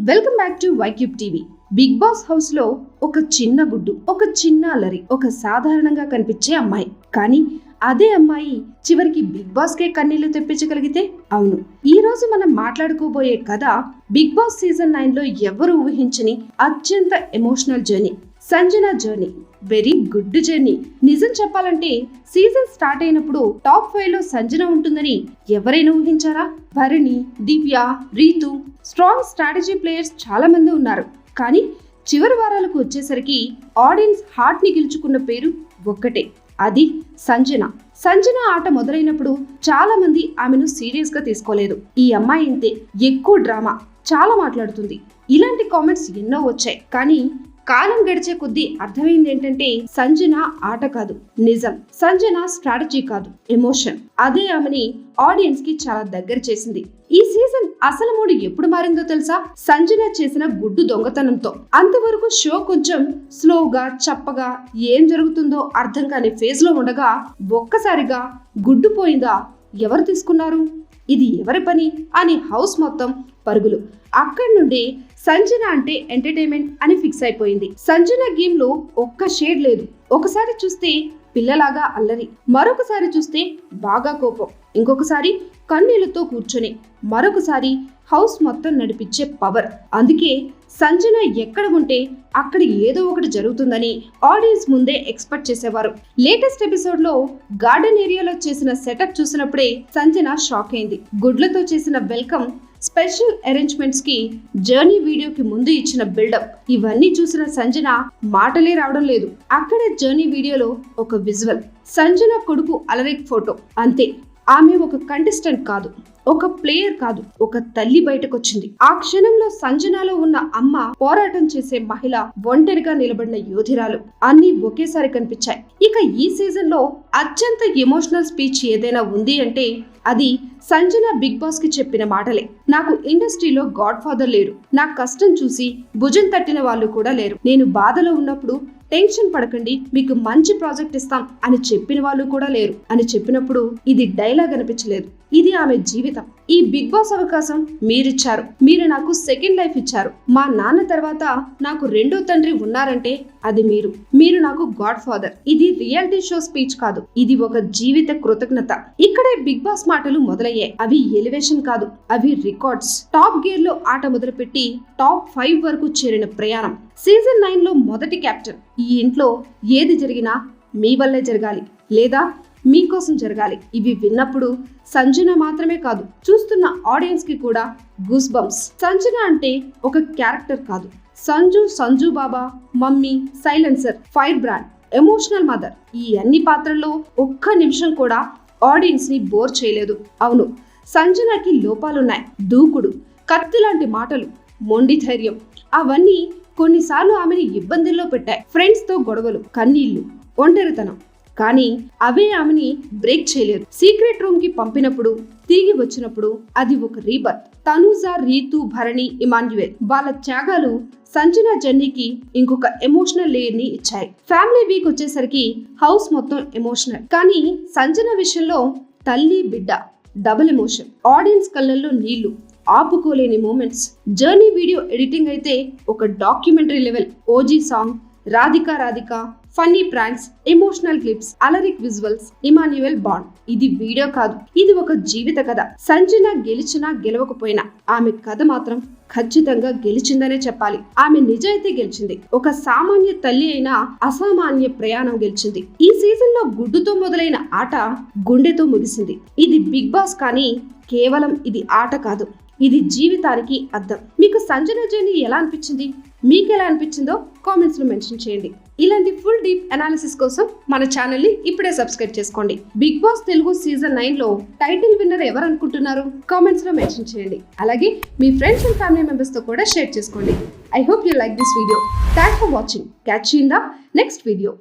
Welcome back to VCube TV. Big boss house లో ఒక చిన్న గుడ్డు, ఒక చిన్న అల్లరి, ఒక సాధారణంగా కనిపించే అమ్మాయి. కానీ అదే అమ్మాయి చివరికి బిగ్ బాస్ కే కన్నీళ్లు తెప్పించగలిగితే? అవును, ఈ రోజు మనం మాట్లాడుకోబోయే కథ బిగ్ బాస్ సీజన్ 9 లో ఎవరు ఊహించని అత్యంత emotional journey, Sanjana journey. Very good journey. నిజం చెప్పాలంటే సీజన్ స్టార్ట్ అయినప్పుడు టాప్ 5 లో సంజన ఉంటుందని ఎవరైనా ఊహించారా? భరణి, దివ్య, రీతు స్ట్రాంగ్ స్ట్రాటజీ ప్లేయర్స్ చాలా మంది ఉన్నారు. కానీ చివరి వారాలకు వచ్చేసరికి ఆడియన్స్ హార్ట్ ని గెలుచుకున్న పేరు ఒక్కటే, అది సంజన. సంజన ఆట మొదలైనప్పుడు చాలా మంది ఆమెను సీరియస్ గా తీసుకోలేదు. ఈ అమ్మాయి ఇంతే, ఎక్కువ డ్రామా, చాలా మాట్లాడుతుంది, ఇలాంటి కామెంట్స్ ఎన్నో వచ్చాయి. కానీ కాలం గడిచే కొద్దీ అర్థమైంది ఏంటంటే సంజన ఆట కాదు, నిజం. సంజన స్ట్రాటజీ కాదు, ఎమోషన్. అదే ఆమెని ఆడియన్స్ కి చాలా దగ్గర చేసింది. ఈ సీజన్ అసలు మూడు ఎప్పుడు మారిందో తెలుసా? సంజన చేసిన గుడ్డు దొంగతనంతో. అంతవరకు షో కొంచెం స్లోగా, చప్పగా, ఏం జరుగుతుందో అర్థం కాని ఫేజ్ లో ఉండగా ఒక్కసారిగా గుడ్డు పోయిందా, ఎవరు తీసుకున్నారు, ఇది ఎవరి పని అని హౌస్ మొత్తం పరుగులు. అక్కడి నుండి సంజన అంటే ఎంటర్టైన్మెంట్ అని ఫిక్స్ అయిపోయింది. సంజన గేమ్ లో ఒక్క షేడ్ లేదు. ఒకసారి చూస్తే పిల్లలాగా అల్లరి, మరొకసారి చూస్తే బాగా కోపం, ఇంకొకసారి కన్నీళ్లతో కూర్చొని, మరొకసారి హౌస్ మొత్తం నడిపించే పవర్. అందుకే సంజన ఎక్కడ ఉంటే అక్కడ ఏదో ఒకటి జరుగుతుందని ఆడియన్స్ ముందే ఎక్స్పెక్ట్ చేసేవారు. లేటెస్ట్ ఎపిసోడ్ లో గార్డెన్ ఏరియాలో చేసిన సెటప్ చూసినప్పుడే సంజన షాక్ అయింది. గుడ్లతో చేసిన వెల్కమ్, స్పెషల్ అరేంజ్మెంట్స్ కి, జర్నీ వీడియోకి ముందు ఇచ్చిన బిల్డప్, ఇవన్నీ చూసిన సంజన మాటలే రావడం లేదు. అక్కడే జర్నీ వీడియోలో ఒక విజువల్, సంజన కొడుకు అలరిక్ ఫోటో. అంతే, ఆమె ఒక కంటెస్టెంట్ కాదు, ఒక ప్లేయర్ కాదు, ఒక తల్లి బయటకొచ్చింది. ఆ క్షణంలో సంజనలో ఉన్న అమ్మ, పోరాటం చేసే మహిళ, ఒంటరిగా నిలబడిన యోధిరాలు, అన్ని ఒకేసారి కనిపించాయి. ఇక ఈ సీజన్ లో అత్యంత ఎమోషనల్ స్పీచ్ ఏదైనా ఉంది అంటే అది సంజన బిగ్ బాస్ కి చెప్పిన మాటలే. నాకు ఇండస్ట్రీలో గాడ్ ఫాదర్ లేరు, నా కష్టం చూసి భుజం తట్టిన వాళ్ళు కూడా లేరు, నేను బాధలో ఉన్నప్పుడు టెన్షన్ పడకండి, మీకు మంచి ప్రాజెక్ట్ ఇస్తాం అని చెప్పిన వాళ్ళు కూడా లేరు అని చెప్పినప్పుడు ఇది డైలాగ్ అనిపించలేదు, ఇది ఆమె జీవితం. ఈ బిగ్ బాస్ అవకాశం మీరిచ్చారు, మీరు నాకు సెకండ్ లైఫ్ ఇచ్చారు. మా నాన్న తర్వాత నాకు రెండో తండ్రి ఉన్నారంటే అది మీరు, మీరు నాకు గాడ్ ఫాదర్. ఇది రియాలిటీ షో స్పీచ్ కాదు, ఇది ఒక జీవిత కృతజ్ఞత. ఇక్కడే బిగ్ బాస్ మాటలు మొదలయ్యాయి. అవి ఎలివేషన్ కాదు, అవి రికార్డ్స్. టాప్ గేర్ లో ఆట మొదలుపెట్టి టాప్ 5 వరకు చేరిన ప్రయాణం. సీజన్ 9 లో మొదటి కెప్టెన్. ఈ ఇంట్లో ఏది జరిగినా మీ వల్లే జరగాలి, లేదా మీకోసం జరగాలి. ఇవి విన్నప్పుడు సంజన మాత్రమే కాదు, చూస్తున్న ఆడియన్స్ కి కూడా గూస్ బంప్స్. సంజన అంటే ఒక క్యారెక్టర్ కాదు, Sanju Baba, mummy, silencer, fire brand, emotional mother. ఈ అన్ని పాత్రల్లో ఒక్క నిమిషం కూడా ఆడియన్స్ ని బోర్ చేయలేదు. అవును, సంజనకి లోపాలున్నాయి. దూకుడు, కత్తి లాంటి మాటలు, మొండి ధైర్యం, అవన్నీ కొన్నిసార్లు ఆమెని ఇబ్బందుల్లో పెట్టాయి. ఫ్రెండ్స్ తో గొడవలు, కన్నీళ్లు, ఒంటరితనం. కానీ అవే ఆమెని బ్రేక్ చేయలేదు. సీక్రెట్ రూమ్ కి పంపినప్పుడు, తిరిగి వచ్చినప్పుడు అది ఒక రీబర్త్. తనూజ, రీతు, భరణి, ఇమాన్యుయల్ వాళ్ళ త్యాగాలు సంజన జర్నీకి ఇంకొక ఎమోషనల్ లేయర్ ని ఇచ్చాయి. ఫ్యామిలీ వీక్ వచ్చేసరికి హౌస్ మొత్తం ఎమోషనల్. కానీ సంజన విషయంలో తల్లి బిడ్డ డబుల్ ఎమోషన్. ఆడియన్స్ కళ్ళల్లో నీళ్లు, ఆపుకోలేని మూమెంట్స్. జర్నీ వీడియో ఎడిటింగ్ అయితే ఒక documentary level. OG song, Radhika, funny pranks, emotional clips, అలరిక్ విజువల్స్, ఇమాన్యుయల్ బాండ్. ఇది వీడియో కాదు, ఇది ఒక జీవిత కథ. సంజన గెలిచినా గెలవకపోయినా ఆమె కథ మాత్రం ఖచ్చితంగా గెలిచిందనే చెప్పాలి. ఆమె నిజాయితీ గెలిచింది. ఒక సామాన్య తల్లి అయినా అసామాన్య ప్రయాణం గెలిచింది. ఈ సీజన్ లో గుడ్డుతో మొదలైన ఆట గుండెతో ముగిసింది. ఇది బిగ్ బాస్, కానీ కేవలం ఇది ఆట కాదు, ఇది జీవితానికి అర్థం. మీకు సంజన జర్నీ ఎలా అనిపించింది? మీకు ఎలా అనిపించిందో కామెంట్స్ లో మెన్షన్ చేయండి. ఇలాంటి ఫుల్ డీప్ అనాలిసిస్ కోసం మన ఛానల్ ని ఇప్పుడే సబ్స్క్రైబ్ చేసుకోండి. బిగ్ బాస్ తెలుగు సీజన్ 9 లో టైటిల్ విన్నర్ ఎవరు అనుకుంటున్నారు? కామెంట్స్ లో మెన్షన్ చేయండి. అలాగే మీ ఫ్రెండ్స్ అండ్ ఫ్యామిలీ మెంబర్స్ తో కూడా షేర్ చేసుకోండి. I hope you like this video. Thanks for watching. Catch you in the next video.